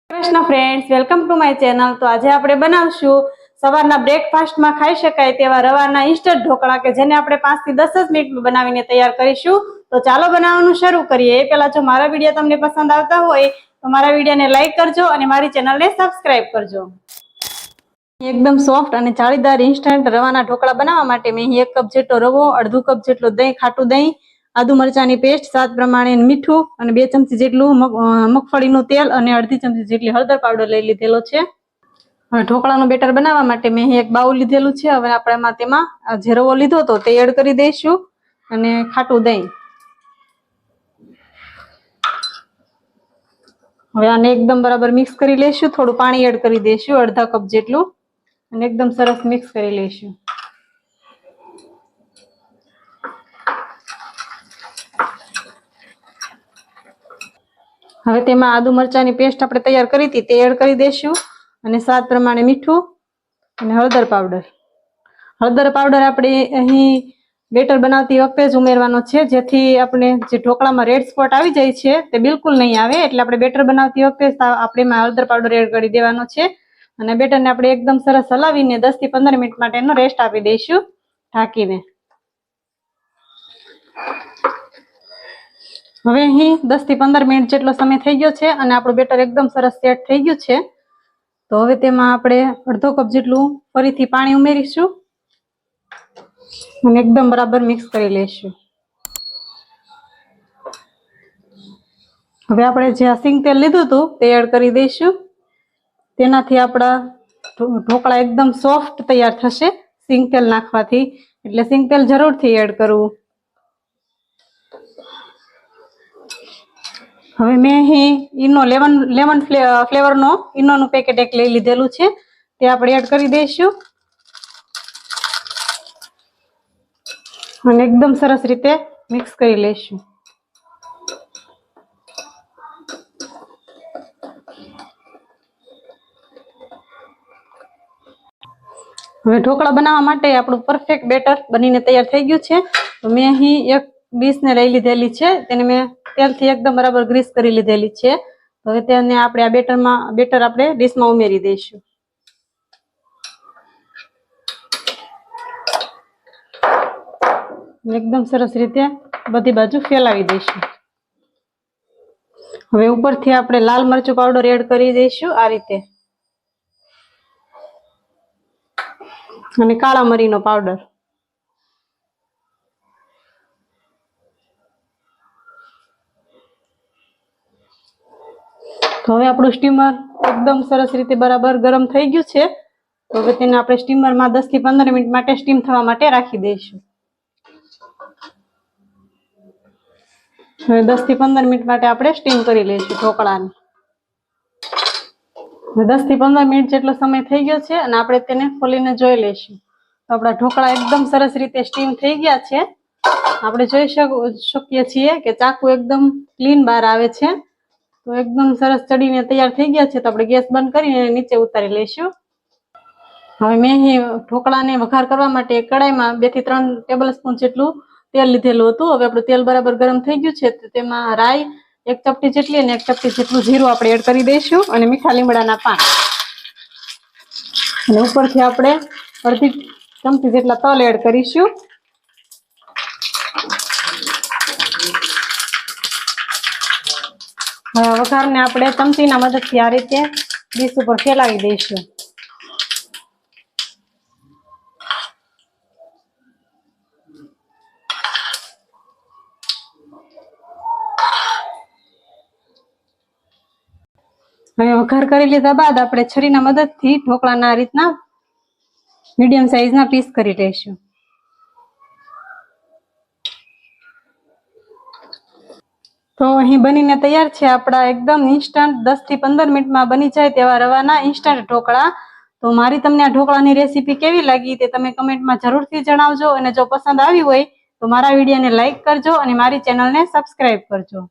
Krishna friends, welcome to my channel. तो आज આપણે બનાવશું સવારના બ્રેકફાસ્ટમાં ખાઈ શકાય તેવા રવાના ઇન્સ્ટન્ટ ઢોકળા કે જેને આપણે 5 થી 10 જ મિનિટમાં બનાવીને તૈયાર કરીશું। તો ચાલો બનાવવાનું શરૂ કરીએ। એ પહેલા જો મારા વિડિયો તમને પસંદ આવતા હોય તો મારા વિડિયોને લાઈક કરજો અને મારી ચેનલને સબસ્ક્રાઇબ કરજો। એકદમ સોફ્ટ અને જાળીદાર ઇન્સ્ટન્ટ રવાના ઢોકળા બનાવવા માટે મેં અહીં 1 કપ જેટલો રવો, અડધું કપ જેટલો દહીં, ખાટું દહીં, आदू मरचानी पेस्ट, स्वाद प्रमाणे मीठू और 2 चमची जेटलू मगफळीनुं तेल और अर्धी चमची जेटली हळदर पाउडर लई लीधेलो छे। हवे ढोकळानुं बेटर बनाववा माटे मैं एक बाउल लीधेलुं छे। हवे आपणे आमां तेमां जे रवो लीधो तो ते एड करी दईशुं अने खाटुं दહીં। हवे आने एकदम बराबर मिक्स करी लेशुं। थोडुं पाणी एड करी दईशुं, अर्धा कप जेटलुं, अने एकदम सरस मिक्स करी लेशुं। हवे तेमां आदू मरचानी पेस्ट आपणे तैयार करी हती ते एड करी देशुं अने स्वाद प्रमाणे मीठू अने हळदर पाउडर। हळदर पाउडर आपणे अहीं बेटर बनावती वखते ज उमेरवानो छे जेथी आपणे जे ढोकळामां रेड स्पॉट आवी जाय छे ते बिलकुल नहीं आवे। એટલે આપણે બેટર બનાવતી વખતે આપણે એમાં હળદર પાવડર એડ કરી દેવાનો છે અને બેટરને આપણે એકદમ સરસ હલાવીને 10 થી 15 મિનિટ માટેનો રેસ્ટ આપી દઈશું ઢાંકીને। હવે અહીં 10 થી 15 મિનિટ જેટલો સમય થઈ ગયો છે અને આપણું બેટર એકદમ સરસ સેટ થઈ ગયું છે। તો હવે તેમાં આપણે અડધો કપ જેટલું ફરીથી પાણી ઉમેરીશું અને એકદમ બરાબર મિક્સ કરી લઈશું। હવે આપણે જે સિંગ તેલ લીધું હતું તે એડ કરી દઈશું। તેનાથી આપણા ઢોકળા એકદમ સોફ્ટ તૈયાર થશે સિંગ તેલ નાખવાથી, એટલે સિંગ તેલ જરૂરથી એડ કરવું। હવે મેં અહીં ઈનો લેમન ફ્લેવરનો ઈનોનું પેકેટ એક લઈ લીધેલું છે તે આપણે એડ કરી દઈશું અને એકદમ સરસ રીતે મિક્સ કરી લઈશું। હવે ઢોકળા બનાવવા માટે આપણું પરફેક્ટ બેટર બનીને તૈયાર થઈ ગયું છે। તો મેં અહીં એક ડીશને લઈ લીધેલી છે, તેને મેં તેલથી એકદમ બરાબર ગ્રીસ કરી લીધેલી છે। તો હવે તેને આપણે આ બેટર આપણે ડીશમાં ઉમેરી દઈશું। એકદમ સરસ રીતે બધી બાજુ ફેલાવી દઈશું। હવે ઉપરથી આપણે લાલ મરચું પાવડર એડ કરી દઈશું આ રીતે અને કાળા મરીનો પાવડર। તો હવે આપણું સ્ટીમર એકદમ સરસ રીતે બરાબર ગરમ થઈ ગયું છે। તો હવે તેને આપણે સ્ટીમરમાં 10 થી 15 મિનિટ માટે સ્ટીમ થવા માટે રાખી દઈશું। હવે 10 થી 15 મિનિટ માટે આપણે સ્ટીમ કરી લઈશું ઢોકળાને। 10 થી 15 મિનિટ જેટલો સમય થઈ ગયો છે અને આપણે તેને ખોલીને જોઈ લઈશું। તો આપણા ઢોકળા એકદમ સરસ રીતે સ્ટીમ થઈ ગયા છે। આપણે જોઈ શકીએ છીએ કે ચાકુ એકદમ ક્લીન બહાર આવે છે। તો એકદમ સરસ ચડીને તૈયાર થઈ ગયા છે। તો આપણે ગેસ બંધ કરીને નીચે ઉતારી લઈશું। હવે મેં અહીં ઢોકળાને વઘાર કરવા માટે કડાઈમાં 2 થી 3 ટેબલ સ્પૂન જેટલું તેલ લીધેલું હતું। હવે આપણું તેલ બરાબર ગરમ થઈ ગયું છે તો તેમાં રાઈ 1 ચપટી જેટલી અને 1 ચપટી જેટલું જીરું આપણે એડ કરી દઈશું અને મીઠા લીમડાના પાન અને ઉપરથી આપણે અડધી ચમચી જેટલા તલ એડ કરીશું। હવે વઘારને આપણે ચમચીના મદદથી આ રીતે ડીશ ઉપર ફેલાવી દઈશું। હવે વઘાર કરી લીધા બાદ આપણે છરીના મદદથી ઢોકળાના આ રીતના મીડિયમ સાઈઝના પીસ કરી લઈશું। તો અહીં બનીને તૈયાર છે આપણા એકદમ ઇન્સ્ટન્ટ 10 થી 15 મિનિટમાં બની જાય તેવા રવાના ઇન્સ્ટન્ટ ઢોકળા। તો મારી તમને આ ઢોકળાની રેસીપી કેવી લાગી તે તમે કમેન્ટમાં જરૂરથી જણાવજો અને જો પસંદ આવી હોય તો મારા વિડીયોને લાઈક કરજો અને મારી ચેનલને સબસ્ક્રાઇબ કરજો।